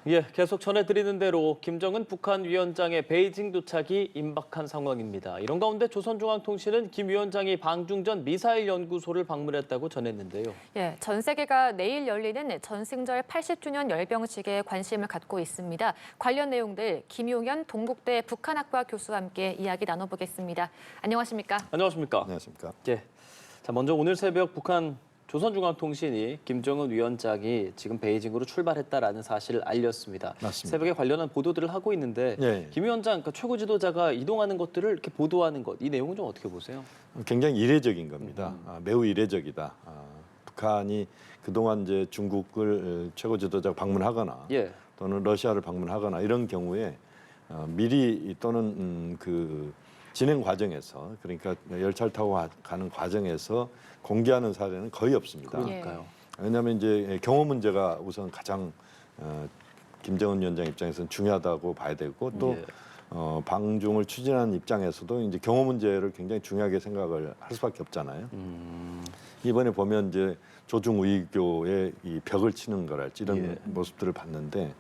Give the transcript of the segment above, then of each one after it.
예, 계속 전해드리는 대로 김정은 북한 위원장의 베이징 도착이 임박한 상황입니다. 이런 가운데 조선중앙통신은 김 위원장이 방중전 미사일 연구소를 방문했다고 전했는데요. 예, 전 세계가 내일 열리는 전승절 80주년 열병식에 관심을 갖고 있습니다. 관련 내용들 김용현 동국대 북한학과 교수와 함께 이야기 나눠보겠습니다. 안녕하십니까? 안녕하십니까? 안녕하십니까? 예. 자, 먼저 오늘 새벽 북한 조선중앙통신이 김정은 위원장이 지금 베이징으로 출발했다라는 사실을 알렸습니다. 맞습니다. 새벽에 관련한 보도들을 하고 있는데 예. 김 위원장, 그러니까 최고 지도자가 이동하는 것들을 이렇게 보도하는 것, 이 내용은 좀 어떻게 보세요? 굉장히 이례적인 겁니다. 매우 이례적이다. 북한이 그동안 이제 중국을 최고 지도자가 방문하거나 예. 또는 러시아를 방문하거나 이런 경우에 미리 또는 그 진행 과정에서 그러니까 열차를 타고 가는 과정에서 공개하는 사례는 거의 없습니다. 그러니까요. 왜냐하면 이제 경호 문제가 우선 가장 김정은 위원장 입장에서는 중요하다고 봐야 되고 또 예. 방중을 추진하는 입장에서도 이제 경호 문제를 굉장히 중요하게 생각을 할 수밖에 없잖아요. 이번에 보면 이제 조중 우이교의 이 벽을 치는 거랄지 이런 예. 모습들을 봤는데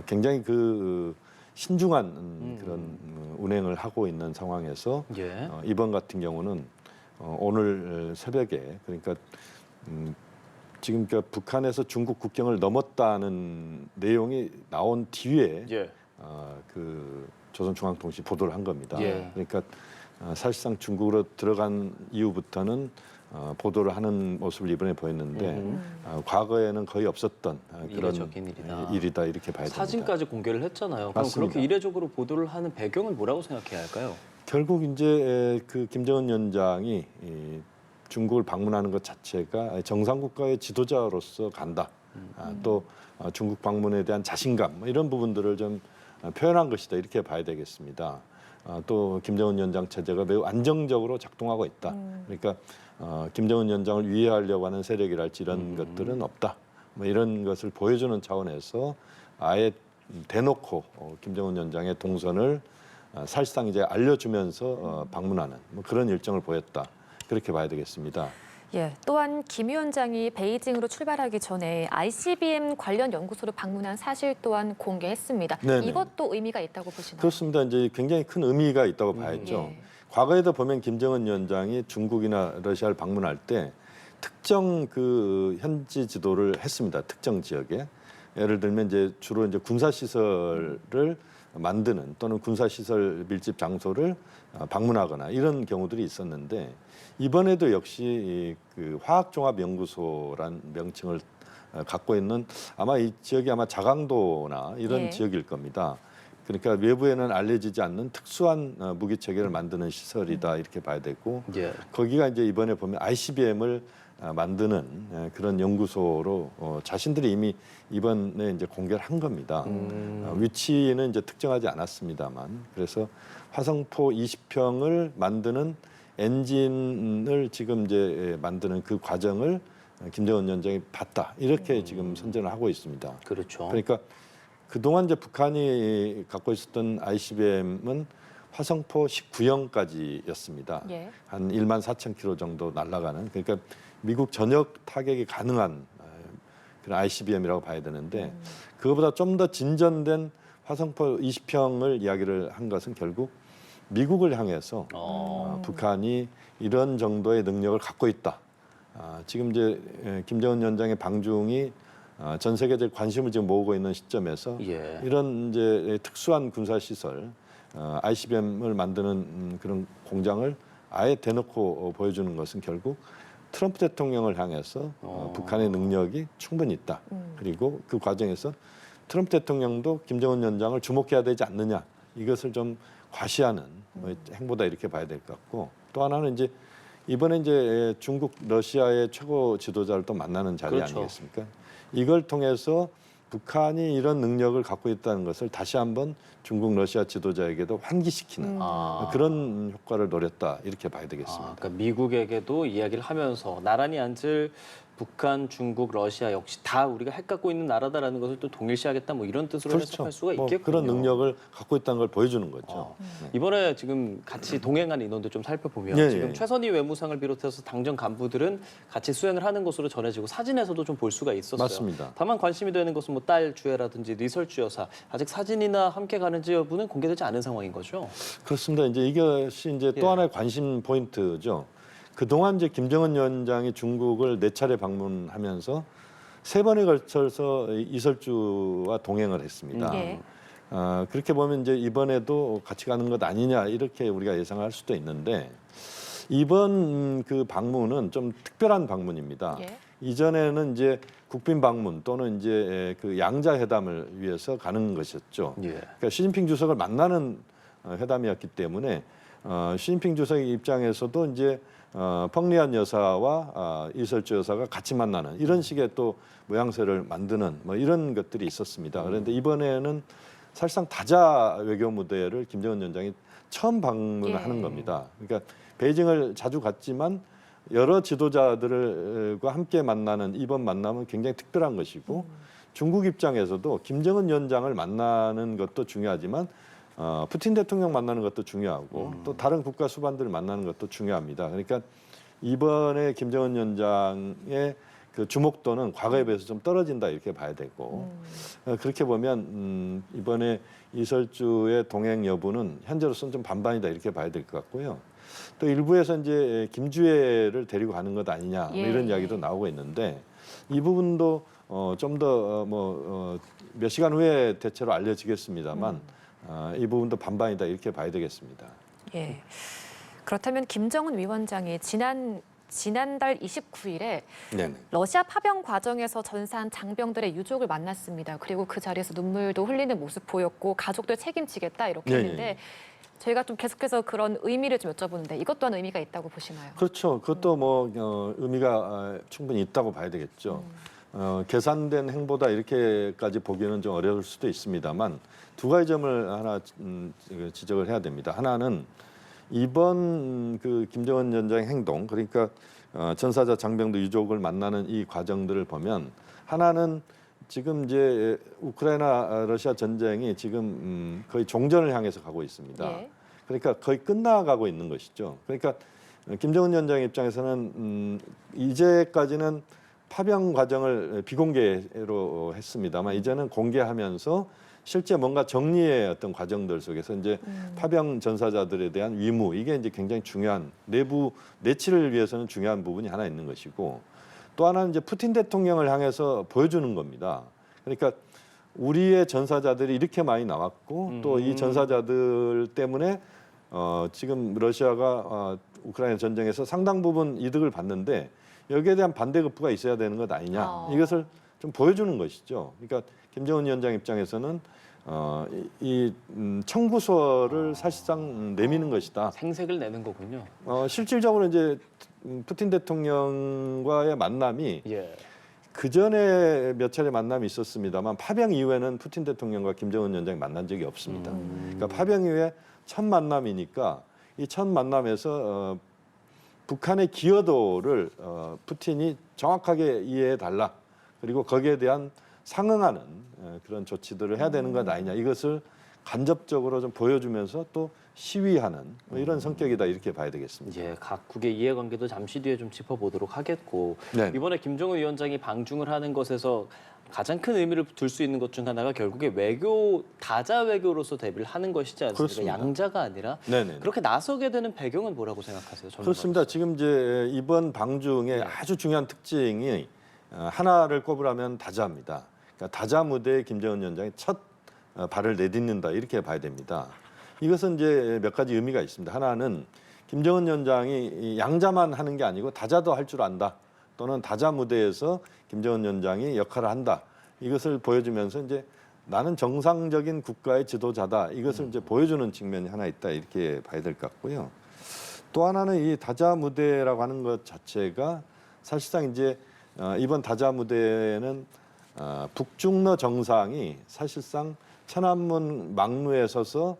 굉장히 그 신중한 그런 운행을 하고 있는 상황에서 예. 이번 같은 경우는 오늘 새벽에 그러니까 지금 그 북한에서 중국 국경을 넘었다는 내용이 나온 뒤에 예. 그 조선중앙통신 보도를 한 겁니다. 예. 그러니까 사실상 중국으로 들어간 이후부터는 보도를 하는 모습을 이번에 보였는데 과거에는 거의 없었던 그런 이례적인 일이다. 이렇게 봐야 됩니다. 사진까지 공개를 했잖아요. 그럼 맞습니다. 그렇게 이례적으로 보도를 하는 배경은 뭐라고 생각해야 할까요? 결국 이제 그 김정은 위원장이 이 중국을 방문하는 것 자체가 정상 국가의 지도자로서 간다. 또 중국 방문에 대한 자신감 뭐 이런 부분들을 좀 표현한 것이다 이렇게 봐야 되겠습니다. 또 김정은 위원장 체제가 매우 안정적으로 작동하고 있다. 그러니까 김정은 위원장을 위해하려고 하는 세력이랄지 이런 것들은 없다. 뭐 이런 것을 보여주는 차원에서 아예 대놓고 김정은 위원장의 동선을 사실상 이제 알려주면서 방문하는 뭐 그런 일정을 보였다. 그렇게 봐야 되겠습니다. 예, 또한 김 위원장이 베이징으로 출발하기 전에 ICBM 관련 연구소를 방문한 사실 또한 공개했습니다. 네네. 이것도 의미가 있다고 보시나요? 그렇습니다. 이제 굉장히 큰 의미가 있다고 봐야죠. 예. 과거에도 보면 김정은 위원장이 중국이나 러시아를 방문할 때 특정 그 현지 지도를 했습니다. 특정 지역에. 예를 들면 이제 주로 이제 군사 시설을 만드는 또는 군사 시설 밀집 장소를 방문하거나 이런 경우들이 있었는데 이번에도 역시 그 화학종합연구소란 명칭을 갖고 있는 아마 이 지역이 아마 자강도나 이런 예. 지역일 겁니다. 그러니까 외부에는 알려지지 않는 특수한 무기 체계를 만드는 시설이다 이렇게 봐야 되고 예. 거기가 이제 이번에 보면 ICBM을 만드는 그런 연구소로 자신들이 이미 이번에 이제 공개를 한 겁니다. 위치는 이제 특정하지 않았습니다만 그래서 화성포 20평을 만드는 엔진을 지금 이제 만드는 그 과정을 김정은 위원장이 봤다 이렇게 지금 선전을 하고 있습니다. 그렇죠. 그러니까 그동안 이제 북한이 갖고 있었던 ICBM은 화성포 19형까지였습니다. 예. 한 1만 4천 킬로 정도 날아가는 그러니까 미국 전역 타격이 가능한 그런 ICBM이라고 봐야 되는데 그거보다 좀 더 진전된 화성포 20형을 이야기를 한 것은 결국 미국을 향해서 북한이 이런 정도의 능력을 갖고 있다. 지금 이제 김정은 위원장의 방중이 전 세계적 관심을 지금 모으고 있는 시점에서 예. 이런 이제 특수한 군사 시설, ICBM을 만드는 그런 공장을 아예 대놓고 보여주는 것은 결국 트럼프 대통령을 향해서 북한의 능력이 충분히 있다. 그리고 그 과정에서 트럼프 대통령도 김정은 위원장을 주목해야 되지 않느냐 이것을 좀 과시하는 행보다 이렇게 봐야 될 것 같고 또 하나는 이제 이번에 이제 중국 러시아의 최고 지도자를 또 만나는 자리 그렇죠. 아니겠습니까? 이걸 통해서 북한이 이런 능력을 갖고 있다는 것을 다시 한번 중국 러시아 지도자에게도 환기시키는 그런 효과를 노렸다 이렇게 봐야 되겠습니다. 그러니까 미국에게도 이야기를 하면서 나란히 앉을 북한, 중국, 러시아 역시 다 우리가 핵 갖고 있는 나라다라는 것을 또 동일시하겠다 뭐 이런 뜻으로 해석할 수가 뭐 있겠군요. 그런 능력을 갖고 있다는 걸 보여주는 거죠. 이번에 지금 같이 동행한 인원들 좀 살펴보면 예, 지금 예. 최선희 외무상을 비롯해서 당정 간부들은 같이 수행을 하는 것으로 전해지고 사진에서도 좀 볼 수가 있었어요. 맞습니다. 다만 관심이 되는 것은 뭐 딸 주애라든지 리설주 여사 아직 사진이나 함께 가는지 여부는 공개되지 않은 상황인 거죠. 그렇습니다. 이제 이것이 이제 또 예. 하나의 관심 포인트죠. 그동안 이제 김정은 위원장이 중국을 4차례 방문하면서 3번에 걸쳐서 이설주와 동행을 했습니다. 예. 그렇게 보면 이제 이번에도 같이 가는 것 아니냐 이렇게 우리가 예상할 수도 있는데 이번 그 방문은 좀 특별한 방문입니다. 예. 이전에는 이제 국빈 방문 또는 이제 그 양자 회담을 위해서 가는 것이었죠. 예. 그러니까 시진핑 주석을 만나는 회담이었기 때문에 시진핑 주석의 입장에서도 이제 펑리안 여사와 이설주 여사가 같이 만나는 이런 식의 또 모양새를 만드는 뭐 이런 것들이 있었습니다. 그런데 이번에는 사실상 다자 외교 무대를 김정은 위원장이 처음 방문을 예. 하는 겁니다. 그러니까 베이징을 자주 갔지만 여러 지도자들과 함께 만나는 이번 만남은 굉장히 특별한 것이고 중국 입장에서도 김정은 위원장을 만나는 것도 중요하지만 푸틴 대통령 만나는 것도 중요하고 또 다른 국가 수반들을 만나는 것도 중요합니다. 그러니까 이번에 김정은 위원장의 그 주목도는 과거에 비해서 좀 떨어진다 이렇게 봐야 되고 그렇게 보면 이번에 이설주의 동행 여부는 현재로서는 좀 반반이다 이렇게 봐야 될 것 같고요. 또 일부에서 이제 김주애를 데리고 가는 것 아니냐 뭐 이런 예. 이야기도 나오고 있는데 이 부분도 좀 더 몇 시간 후에 대체로 알려지겠습니다만 이 부분도 반반이다 이렇게 봐야 되겠습니다. 예. 그렇다면 김정은 위원장이 지난달 29일에 네네. 러시아 파병 과정에서 전사한 장병들의 유족을 만났습니다. 그리고 그 자리에서 눈물도 흘리는 모습 보였고 가족들 책임지겠다 이렇게 예, 했는데 예. 저희가 좀 계속해서 그런 의미를 좀 여쭤보는데 이것 또한 의미가 있다고 보시나요? 그렇죠. 그것도 뭐 의미가 충분히 있다고 봐야 되겠죠. 계산된 행보다 이렇게까지 보기는 좀 어려울 수도 있습니다만 두 가지 점을 하나 지적을 해야 됩니다. 하나는 이번 그 김정은 위원장의 행동, 그러니까 전사자 장병들 유족을 만나는 이 과정들을 보면 하나는 지금 이제 우크라이나 러시아 전쟁이 지금 거의 종전을 향해서 가고 있습니다. 예. 그러니까 거의 끝나가고 있는 것이죠. 그러니까 김정은 위원장의 입장에서는 이제까지는 파병 과정을 비공개로 했습니다만 이제는 공개하면서 실제 뭔가 정리의 어떤 과정들 속에서 이제 파병 전사자들에 대한 위무 이게 이제 굉장히 중요한 내부 내치를 위해서는 중요한 부분이 하나 있는 것이고 또 하나는 이제 푸틴 대통령을 향해서 보여주는 겁니다. 그러니까 우리의 전사자들이 이렇게 많이 나왔고 또 이 전사자들 때문에 지금 러시아가 우크라이나 전쟁에서 상당 부분 이득을 봤는데 여기에 대한 반대급부가 있어야 되는 것 아니냐 이것을 좀 보여주는 것이죠. 그러니까 김정은 위원장 입장에서는 이 청구서를 사실상 내미는 것이다. 생색을 내는 거군요. 실질적으로 이제 푸틴 대통령과의 만남이 예. 그 전에 몇 차례 만남이 있었습니다만 파병 이후에는 푸틴 대통령과 김정은 위원장이 만난 적이 없습니다. 그러니까 파병 이후에 첫 만남이니까 이 첫 만남에서 북한의 기여도를 푸틴이 정확하게 이해해 달라. 그리고 거기에 대한 상응하는 그런 조치들을 해야 되는 것 아니냐. 이것을 간접적으로 좀 보여주면서 또 시위하는 뭐 이런 성격이다 이렇게 봐야 되겠습니다. 예, 각국의 이해관계도 잠시 뒤에 좀 짚어보도록 하겠고 네. 이번에 김정은 위원장이 방중을 하는 것에서 가장 큰 의미를 둘 수 있는 것 중 하나가 결국에 외교 다자 외교로서 대비를 하는 것이지 않습니까? 그렇습니다. 양자가 아니라 네네. 그렇게 나서게 되는 배경은 뭐라고 생각하세요? 그렇습니다. 지금 이제 이번 방중의 아주 중요한 특징이 하나를 꼽으라면 다자입니다. 그러니까 다자 무대에 김정은 위원장이 첫 발을 내딛는다 이렇게 봐야 됩니다. 이것은 이제 몇 가지 의미가 있습니다. 하나는 김정은 위원장이 양자만 하는 게 아니고 다자도 할 줄 안다. 또는 다자 무대에서 김정은 위원장이 역할을 한다. 이것을 보여주면서 이제 나는 정상적인 국가의 지도자다. 이것을 이제 보여주는 측면이 하나 있다. 이렇게 봐야 될 것 같고요. 또 하나는 이 다자 무대라고 하는 것 자체가 사실상 이제 이번 다자 무대는 북중러 정상이 사실상 천안문 막루에 서서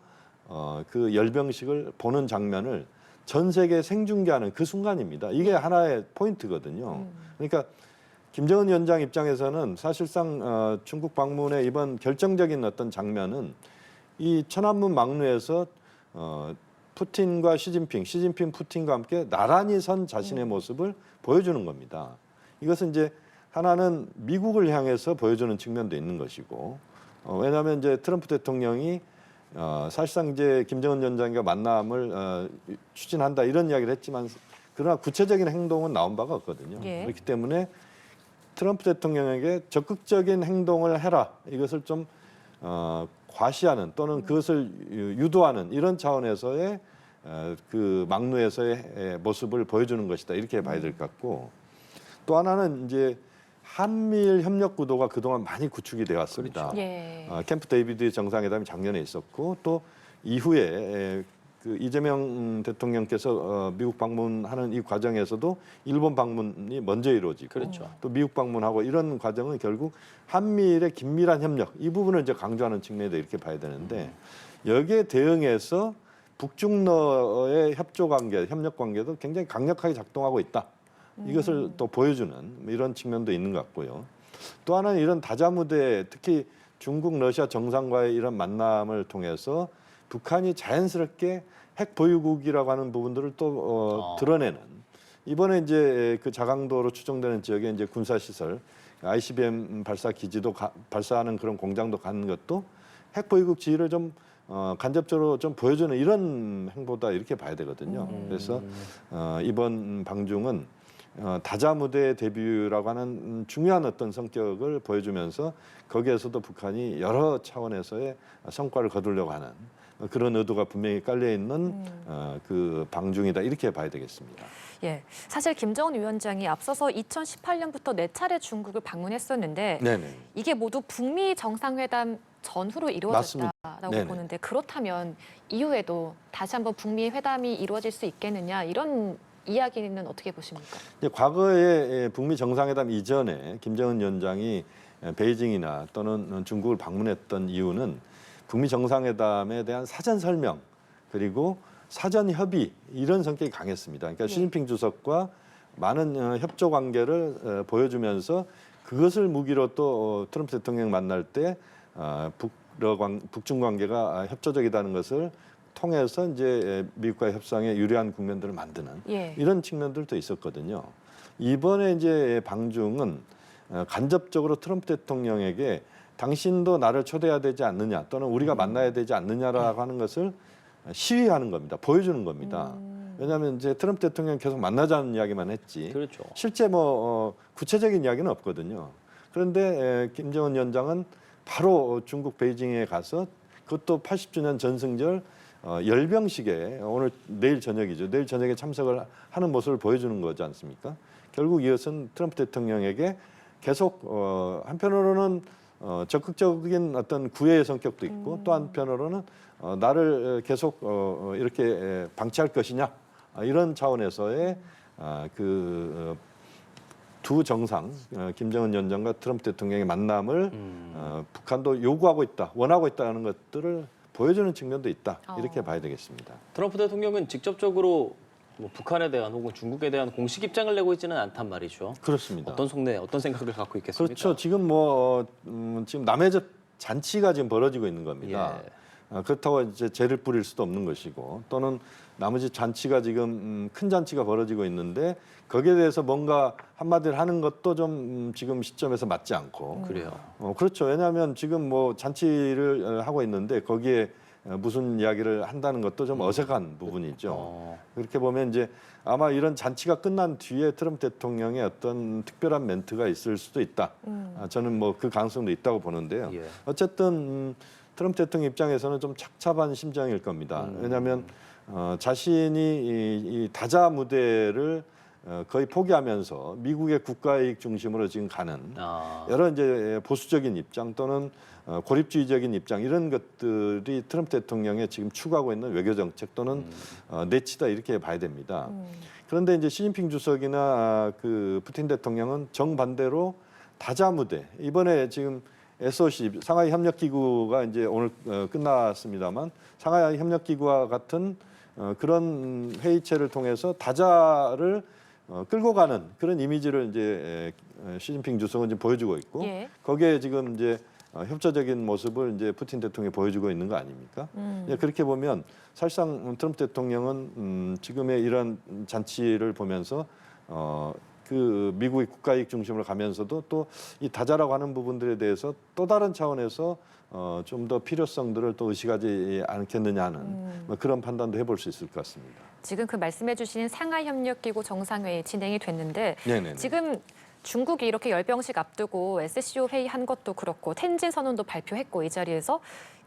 그 열병식을 보는 장면을 전 세계에 생중계하는 그 순간입니다. 이게 하나의 포인트거든요. 그러니까 김정은 위원장 입장에서는 사실상 중국 방문의 이번 결정적인 어떤 장면은 이 천안문 막루에서 푸틴과 시진핑, 푸틴과 함께 나란히 선 자신의 모습을 보여주는 겁니다. 이것은 이제 하나는 미국을 향해서 보여주는 측면도 있는 것이고, 왜냐하면 이제 트럼프 대통령이 사실상 이제 김정은 위원장과 만남을 추진한다 이런 이야기를 했지만, 그러나 구체적인 행동은 나온 바가 없거든요. 예. 그렇기 때문에 트럼프 대통령에게 적극적인 행동을 해라, 이것을 좀 과시하는 또는 그것을 유도하는 이런 차원에서의 그 막루에서의 모습을 보여주는 것이다, 이렇게 봐야 될 것 같고, 또 하나는 이제 한미일 협력 구도가 그동안 많이 구축이 되어 왔습니다. 그렇죠. 예. 캠프 데이비드 정상회담이 작년에 있었고, 또 이후에 그 이재명 대통령께서 미국 방문하는 이 과정에서도 일본 방문이 먼저 이루어지고, 그렇죠. 또 미국 방문하고, 이런 과정은 결국 한미일의 긴밀한 협력, 이 부분을 이제 강조하는 측면이다, 이렇게 봐야 되는데, 여기에 대응해서 북중러의 협조 관계, 협력 관계도 굉장히 강력하게 작동하고 있다, 이것을 또 보여주는 이런 측면도 있는 것 같고요. 또 하나는 이런 다자무대, 특히 중국, 러시아 정상과의 이런 만남을 통해서 북한이 자연스럽게 핵 보유국이라고 하는 부분들을 또 드러내는, 이번에 이제 그 자강도로 추정되는 지역에 이제 군사 시설, ICBM 발사 기지도 발사하는 그런 공장도 가는 것도 핵 보유국 지위를 좀 간접적으로 좀 보여주는 이런 행보다, 이렇게 봐야 되거든요. 그래서 이번 방중은 다자무대 데뷔라고 하는 중요한 어떤 성격을 보여주면서, 거기에서도 북한이 여러 차원에서의 성과를 거두려고 하는 그런 의도가 분명히 깔려 있는 그 방중이다, 이렇게 봐야 되겠습니다. 예, 사실 김정은 위원장이 앞서서 2018년부터 4차례 중국을 방문했었는데, 네네. 이게 모두 북미 정상회담 전후로 이루어졌다라고 네네. 보는데, 그렇다면 이후에도 다시 한번 북미 회담이 이루어질 수 있겠느냐, 이런 이야기는 어떻게 보십니까? 이제 과거에 북미 정상회담 이전에 김정은 위원장이 베이징이나 또는 중국을 방문했던 이유는 북미 정상회담에 대한 사전 설명, 그리고 사전 협의, 이런 성격이 강했습니다. 그러니까 시진핑 주석과 많은 협조 관계를 보여주면서, 그것을 무기로 또 트럼프 대통령 만날 때 북중 관계가 협조적이라는 것을 통해서 이제 미국과의 협상에 유리한 국면들을 만드는 이런 측면들도 있었거든요. 이번에 이제 방중은 간접적으로 트럼프 대통령에게 당신도 나를 초대해야 되지 않느냐, 또는 우리가 만나야 되지 않느냐라고 하는 것을 시위하는 겁니다. 보여주는 겁니다. 왜냐하면 이제 트럼프 대통령 계속 만나자는 이야기만 했지, 그렇죠. 실제 뭐 구체적인 이야기는 없거든요. 그런데 김정은 위원장은 바로 중국 베이징에 가서, 그것도 80주년 전승절 열병식에 내일 저녁이죠. 내일 저녁에 참석을 하는 모습을 보여주는 거지 않습니까? 결국 이것은 트럼프 대통령에게 계속 한편으로는 적극적인 어떤 구애의 성격도 있고, 또 한편으로는 나를 계속 이렇게 방치할 것이냐, 이런 차원에서의 그 두 정상, 김정은 위원장과 트럼프 대통령의 만남을 북한도 요구하고 있다, 원하고 있다는 것들을 보여주는 측면도 있다, 이렇게 봐야 되겠습니다. 트럼프 대통령은 직접적으로 뭐 북한에 대한 혹은 중국에 대한 공식 입장을 내고 있지는 않단 말이죠. 그렇습니다. 어떤 속내, 어떤 생각을 갖고 있겠습니까? 그렇죠. 지금 지금 남의 집 잔치가 지금 벌어지고 있는 겁니다. 그렇다고 이제 죄를 뿌릴 수도 없는 것이고, 또는 나머지 잔치가 지금 큰 잔치가 벌어지고 있는데, 거기에 대해서 뭔가 한마디를 하는 것도 좀 지금 시점에서 맞지 않고. 그래요. 그렇죠. 왜냐하면 지금 뭐 잔치를 하고 있는데, 거기에 무슨 이야기를 한다는 것도 좀 어색한 부분이죠. 그렇게 보면 이제 아마 이런 잔치가 끝난 뒤에 트럼프 대통령의 어떤 특별한 멘트가 있을 수도 있다. 저는 뭐 그 가능성도 있다고 보는데요. 예. 어쨌든 트럼프 대통령 입장에서는 좀 착잡한 심정일 겁니다. 왜냐하면 자신이 이 다자 무대를 거의 포기하면서 미국의 국가이익 중심으로 지금 가는 여러 이제 보수적인 입장, 또는 고립주의적인 입장, 이런 것들이 트럼프 대통령의 지금 추구하고 있는 외교 정책, 또는 내치다, 이렇게 봐야 됩니다. 그런데 이제 시진핑 주석이나 그 푸틴 대통령은 정반대로 다자 무대, 이번에 지금 SOC 상하이 협력기구가 이제 오늘 끝났습니다만, 상하이 협력기구와 같은 그런 회의체를 통해서 다자를 끌고 가는 그런 이미지를 이제 시진핑 주석은 지금 보여주고 있고 예. 거기에 지금 이제 협조적인 모습을 이제 푸틴 대통령이 보여주고 있는 거 아닙니까? 예, 그렇게 보면 사실상 트럼프 대통령은 지금의 이런 잔치를 보면서 그 미국의 국가이익 중심으로 가면서도 또 이 다자라고 하는 부분들에 대해서 또 다른 차원에서 좀 더 필요성들을 또 의식하지 않겠느냐 하는 뭐 그런 판단도 해볼 수 있을 것 같습니다. 지금 그 말씀해주신 상하협력기구 정상회의 진행이 됐는데 네네네. 지금 중국이 이렇게 열병식 앞두고 SCO 회의한 것도 그렇고 텐진 선언도 발표했고 이 자리에서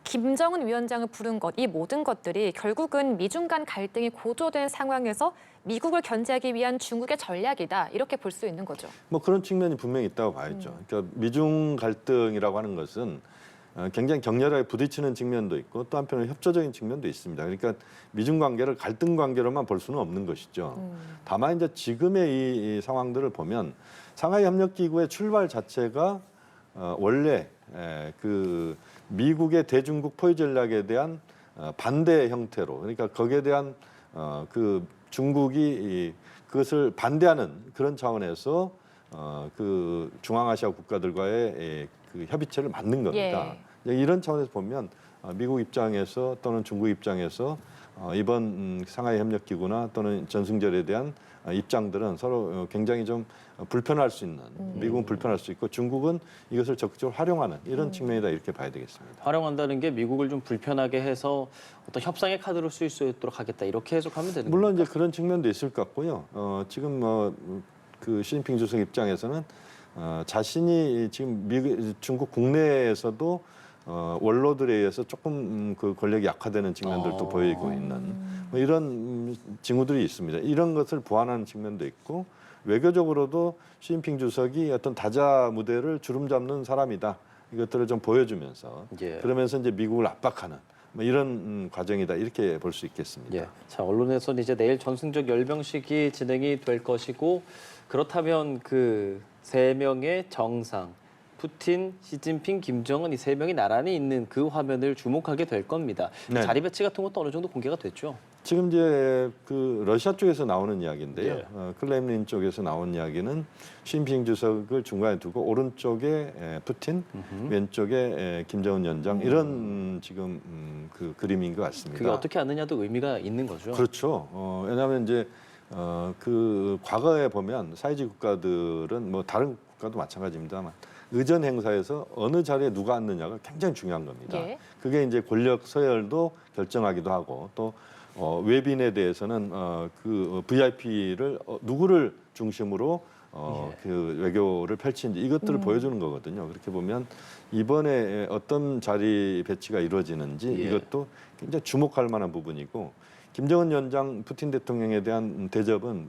김정은 위원장을 부른 것, 이 모든 것들이 결국은 미중 간 갈등이 고조된 상황에서 미국을 견제하기 위한 중국의 전략이다 이렇게 볼 수 있는 거죠. 뭐 그런 측면이 분명히 있다고 봐야죠. 그러니까 미중 갈등이라고 하는 것은 굉장히 격렬하게 부딪히는 측면도 있고 또 한편으로 협조적인 측면도 있습니다. 그러니까 미중 관계를 갈등 관계로만 볼 수는 없는 것이죠. 다만 이제 지금의 이 상황들을 보면 상하이 협력 기구의 출발 자체가 원래 그 미국의 대중국 포위 전략에 대한 반대 형태로 그러니까 거기에 대한 그 중국이 그것을 반대하는 그런 차원에서 그 중앙아시아 국가들과의 그 협의체를 만든 겁니다. 이런 차원에서 보면 미국 입장에서 또는 중국 입장에서 이번 상하이 협력 기구나 또는 전승절에 대한 입장들은 서로 굉장히 좀 불편할 수 있는 미국은 불편할 수 있고 중국은 이것을 적극적으로 활용하는 이런 측면이다 이렇게 봐야 되겠습니다. 활용한다는 게 미국을 좀 불편하게 해서 어떤 협상의 카드로 쓸 수 있도록 하겠다 이렇게 해석하면 되는 물론 겁니까? 이제 그런 측면도 있을 것 같고요. 지금 그 시진핑 주석 입장에서는 자신이 지금 중국 국내에서도 원로들에 의해서 조금 그 권력이 약화되는 측면들도 보이고 있는 뭐 이런 징후들이 있습니다. 이런 것을 보완하는 측면도 있고 외교적으로도 시진핑 주석이 어떤 다자 무대를 주름잡는 사람이다. 이것들을 좀 보여주면서 예. 그러면서 이제 미국을 압박하는 뭐 이런 과정이다 이렇게 볼 수 있겠습니다. 예. 자, 언론에서는 이제 내일 전승적 열병식이 진행이 될 것이고 그렇다면 그 세 명의 정상 푸틴, 시진핑, 김정은 이 세 명이 나란히 있는 그 화면을 주목하게 될 겁니다. 네. 자리 배치 같은 것도 어느 정도 공개가 됐죠. 지금 이제 그 러시아 쪽에서 나오는 이야기인데요. 예. 클렘린 쪽에서 나온 이야기는 시진핑 주석을 중간에 두고 오른쪽에 푸틴, 왼쪽에 김정은 위원장 이런 지금 그 그림인 것 같습니다. 그게 어떻게 하느냐도 의미가 있는 거죠. 그렇죠. 왜냐하면 이제 그 과거에 보면 사회주의 국가들은 뭐 다른 국가도 마찬가지입니다만 의전 행사에서 어느 자리에 누가 앉느냐가 굉장히 중요한 겁니다. 예. 그게 이제 권력 서열도 결정하기도 하고 또 외빈에 대해서는 그 VIP를 누구를 중심으로 그 외교를 펼치는지 이것들을 보여주는 거거든요. 그렇게 보면 이번에 어떤 자리 배치가 이루어지는지 예. 이것도 굉장히 주목할 만한 부분이고 김정은 위원장, 푸틴 대통령에 대한 대접은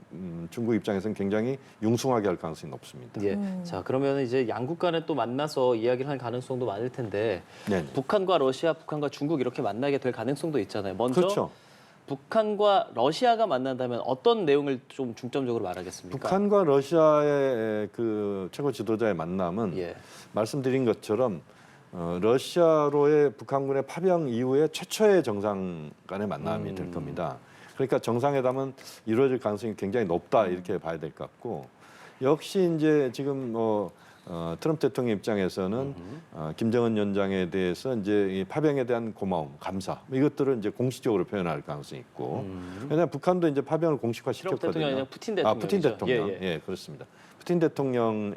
중국 입장에서는 굉장히 융숭하게 할 가능성이 높습니다. 예. 자, 그러면 이제 양국 간에 또 만나서 이야기를 할 가능성도 많을 텐데 네. 북한과 러시아, 북한과 중국 이렇게 만나게 될 가능성도 있잖아요. 먼저 그렇죠. 북한과 러시아가 만난다면 어떤 내용을 좀 중점적으로 말하겠습니까? 북한과 러시아의 그 최고 지도자의 만남은 예. 말씀드린 것처럼 러시아로의 북한군의 파병 이후에 최초의 정상 간의 만남이 될 겁니다. 그러니까 정상회담은 이루어질 가능성이 굉장히 높다 이렇게 봐야 될 것 같고 역시 이제 지금 트럼프 대통령 입장에서는 김정은 위원장에 대해서 이제 이 파병에 대한 고마움, 감사 이것들을 이제 공식적으로 표현할 가능성이 있고 왜냐하면 북한도 이제 파병을 공식화시켰거든요. 트럼프 대통령이 아니라 푸틴 대통령이죠. 푸틴 대통령. 예, 예. 예, 그렇습니다. 푸틴 대통령에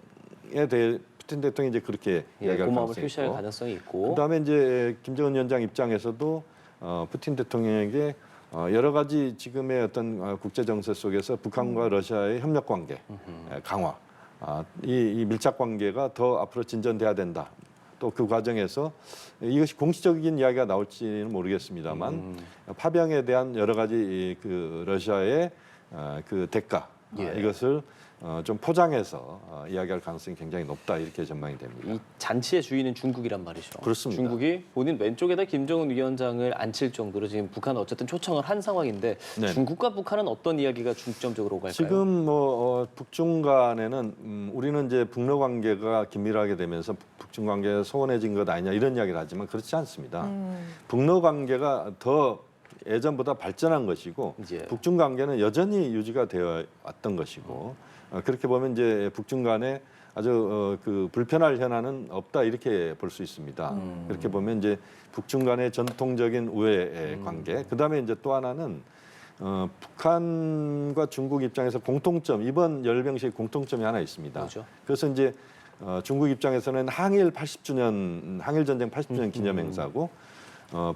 대해 푸틴 대통령이 이제 그렇게 예, 이야기할 고마움을 가능성이 표시할 있고 가능성이 있고 그다음에 이제 김정은 위원장 입장에서도 푸틴 대통령에게 여러 가지 지금의 어떤 국제 정세 속에서 북한과 러시아의 협력 관계 강화, 이 밀착 관계가 더 앞으로 진전돼야 된다. 또 그 과정에서 이것이 공식적인 이야기가 나올지는 모르겠습니다만 파병에 대한 여러 가지 그 러시아의 그 대가 예. 이것을 좀 포장해서 이야기할 가능성이 굉장히 높다 이렇게 전망이 됩니다. 이 잔치의 주인은 중국이란 말이죠. 그렇습니다. 중국이 본인 왼쪽에다 김정은 위원장을 앉힐 정도로 지금 북한은 어쨌든 초청을 한 상황인데 네. 중국과 북한은 어떤 이야기가 중점적으로 갈까요? 지금 뭐 북중 간에는 우리는 이제 북러 관계가 긴밀하게 되면서 북중 관계가 소원해진 것 아니냐 이런 이야기를 하지만 그렇지 않습니다. 북러 관계가 더 예전보다 발전한 것이고 예. 북중 관계는 여전히 유지가 되어 왔던 것이고 그렇게 보면 이제 북중 간에 아주 그 불편할 현안은 없다 이렇게 볼 수 있습니다. 그렇게 보면 이제 북중 간의 전통적인 우애 관계, 그다음에 이제 또 하나는 북한과 중국 입장에서 공통점, 이번 열병식 공통점이 하나 있습니다. 뭐죠? 그래서 이제 중국 입장에서는 항일 80주년, 항일 전쟁 80주년 기념 행사고,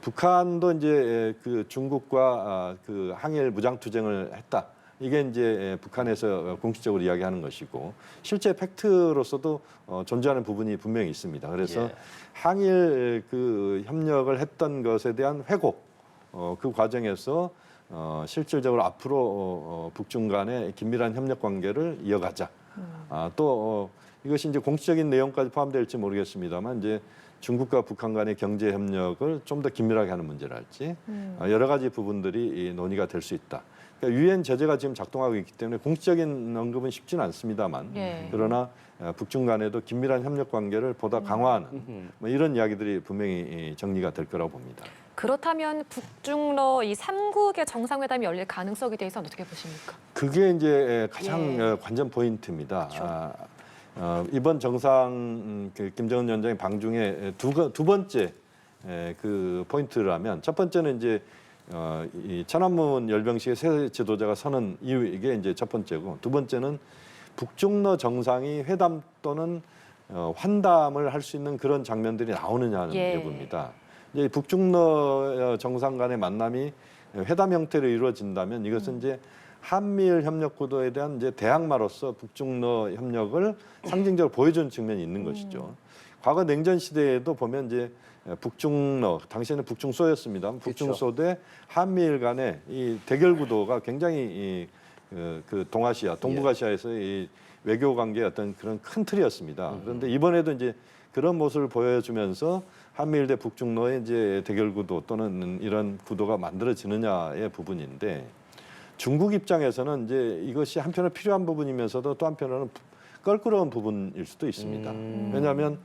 북한도 이제 그 중국과 그 항일 무장 투쟁을 했다. 이게 이제 북한에서 공식적으로 이야기하는 것이고, 실제 팩트로서도 존재하는 부분이 분명히 있습니다. 그래서 예. 항일 그 협력을 했던 것에 대한 회고, 그 과정에서 실질적으로 앞으로 북중 간의 긴밀한 협력 관계를 이어가자. 또 이것이 이제 공식적인 내용까지 포함될지 모르겠습니다만, 이제 중국과 북한 간의 경제 협력을 좀 더 긴밀하게 하는 문제랄지 여러 가지 부분들이 논의가 될 수 있다. 그러니까 유엔 제재가 지금 작동하고 있기 때문에 공식적인 언급은 쉽지는 않습니다만, 예. 그러나 북중 간에도 긴밀한 협력 관계를 보다 강화하는 뭐 이런 이야기들이 분명히 정리가 될 거라고 봅니다. 그렇다면 북중러 이 3국의 정상회담이 열릴 가능성에 대해서는 어떻게 보십니까? 그게 이제 가장 예. 관전 포인트입니다. 그렇죠. 이번 정상 그 김정은 위원장의 방중에 두 번째 그 포인트라면, 첫 번째는 이제 이 천안문 열병식의 새 지도자가 서는 이유, 이게 이제 첫 번째고, 두 번째는 북중러 정상이 회담 또는 환담을 할 수 있는 그런 장면들이 나오느냐 하는 예. 여부입니다. 이제 북중러 정상 간의 만남이 회담 형태로 이루어진다면 이것은 이제 한미일 협력 구도에 대한 이제 대항마로서 북중러 협력을 상징적으로 보여주는 측면이 있는 것이죠. 과거 냉전 시대에도 보면 이제 북중러, 당시에는 북중소였습니다. 북중소 대 한미일 간의 이 대결 구도가 굉장히 그 동아시아, 동북아시아에서의 이 외교 관계의 어떤 그런 큰 틀이었습니다. 그런데 이번에도 이제 그런 모습을 보여주면서 한미일 대 북중러의 이제 대결 구도 또는 이런 구도가 만들어지느냐의 부분인데, 중국 입장에서는 이제 이것이 한편으로 필요한 부분이면서도 또 한편으로는 껄끄러운 부분일 수도 있습니다. 왜냐하면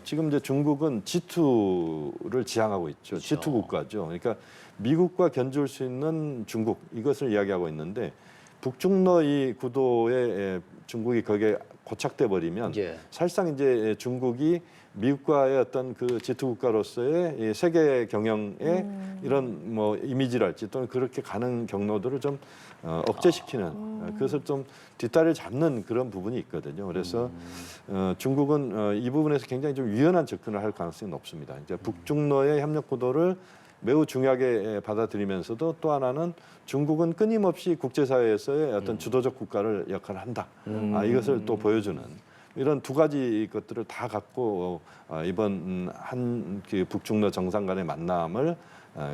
지금 이제 중국은 G2를 지향하고 있죠. 그렇죠. G2 국가죠. 그러니까 미국과 견줄 수 있는 중국, 이것을 이야기하고 있는데, 북중러 이 구도에 중국이 거기에 고착돼 버리면 예. 사실상 이제 중국이 미국과의 어떤 그 G2 국가로서의 이 세계 경영의 이런 뭐 이미지랄지 또는 그렇게 가는 경로들을 좀 억제시키는, 그것을 좀 뒷다리를 잡는 그런 부분이 있거든요. 그래서 중국은 이 부분에서 굉장히 좀 유연한 접근을 할 가능성이 높습니다. 이제 북중러의 협력 구도를 매우 중요하게 받아들이면서도, 또 하나는 중국은 끊임없이 국제사회에서의 어떤 주도적 국가를 역할을 한다. 이것을 또 보여주는 이런 두 가지 것들을 다 갖고 이번 한 그 북중러 정상 간의 만남을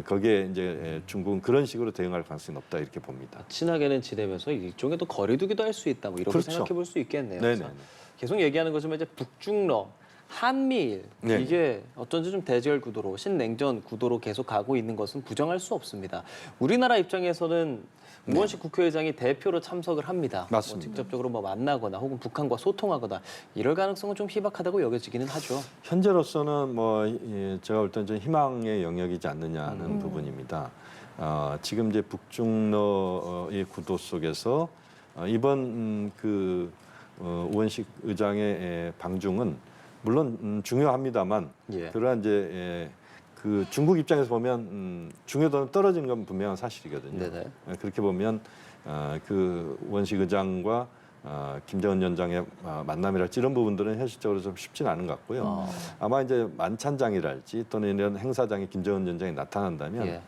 거기에 이제 중국은 그런 식으로 대응할 가능성이 높다 이렇게 봅니다. 친하게는 지내면서 일종의 또 거리두기도 할 수 있다. 뭐 이렇게 그렇죠. 생각해 볼 수 있겠네요. 네네. 그래서 계속 얘기하는 거지만 이제 북중러, 한미일 네. 이게 어쩐지 좀 대결 구도로 신냉전 구도로 계속 가고 있는 것은 부정할 수 없습니다. 우리나라 입장에서는 우원식 국회의장이 대표로 참석을 합니다. 맞습니다. 뭐 직접적으로 뭐 만나거나 혹은 북한과 소통하거나 이럴 가능성은 좀 희박하다고 여겨지기는 하죠. 현재로서는 뭐 제가 볼 때는 좀 희망의 영역이지 않느냐는 부분입니다. 지금 이제 북중러의 구도 속에서 이번 그 우원식 의장의 방중은 물론 중요합니다만, 예. 그러한 이제 그 중국 입장에서 보면 중요도는 떨어지는 건 분명한 사실이거든요. 네네. 그렇게 보면 그 우원식 의장과 김정은 위원장의 만남이랄지 이런 부분들은 현실적으로 좀 쉽지는 않은 것 같고요. 아마 이제 만찬장이랄지 또는 이런 행사장에 김정은 위원장이 나타난다면 예.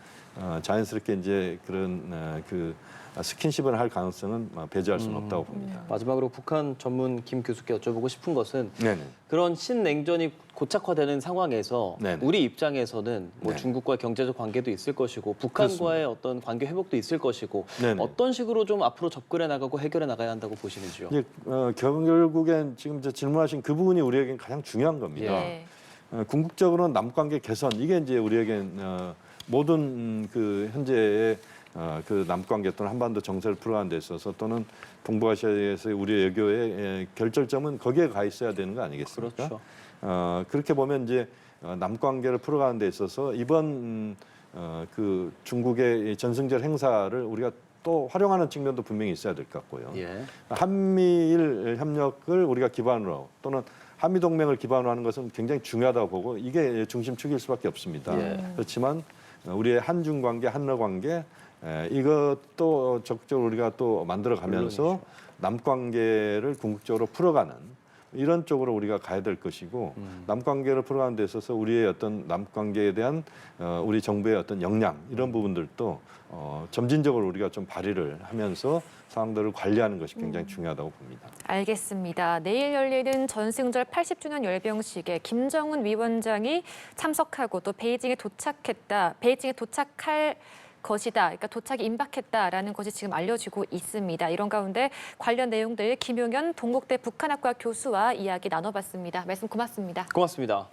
자연스럽게 이제 그런 그 스킨십을 할 가능성은 배제할 수는 없다고 봅니다. 마지막으로 북한 전문 김 교수께 여쭤보고 싶은 것은 네네. 그런 신냉전이 고착화되는 상황에서 네네. 우리 입장에서는 뭐 네. 중국과의 경제적 관계도 있을 것이고 북한과의 어떤 관계 회복도 있을 것이고 네네. 어떤 식으로 좀 앞으로 접근해 나가고 해결해 나가야 한다고 보시는지요? 이제 결국엔 지금 이제 질문하신 그 부분이 우리에겐 가장 중요한 겁니다. 예. 궁극적으로는 남관계 개선, 이게 이제 우리에겐 모든 그 현재의 그 남관계 또는 한반도 정세를 풀어가는 데 있어서 또는 동북아시아에서의 우리의 외교의 결절점은 거기에 가 있어야 되는 거 아니겠습니까? 그렇죠. 그렇게 보면 이제 남관계를 풀어가는 데 있어서 이번 그 중국의 전승절 행사를 우리가 또 활용하는 측면도 분명히 있어야 될 것 같고요. 예. 한미일 협력을 우리가 기반으로 또는 한미 동맹을 기반으로 하는 것은 굉장히 중요하다고 보고 이게 중심축일 수밖에 없습니다. 예. 그렇지만 우리의 한중 관계, 한러 관계 이것도 적극적으로 우리가 또 만들어가면서 남 관계를 궁극적으로 풀어가는 이런 쪽으로 우리가 가야 될 것이고 남 관계를 풀어가는 데 있어서 우리의 어떤 남 관계에 대한 우리 정부의 어떤 역량 이런 부분들도 점진적으로 우리가 좀 발휘를 하면서 상황들을 관리하는 것이 굉장히 중요하다고 봅니다. 알겠습니다. 내일 열리는 전승절 80주년 열병식에 김정은 위원장이 참석하고 또 베이징에 도착할 것이다. 그러니까 도착이 임박했다라는 것이 지금 알려지고 있습니다. 이런 가운데 관련 내용들 김용현 동국대 북한학과 교수와 이야기 나눠봤습니다. 말씀 고맙습니다. 고맙습니다.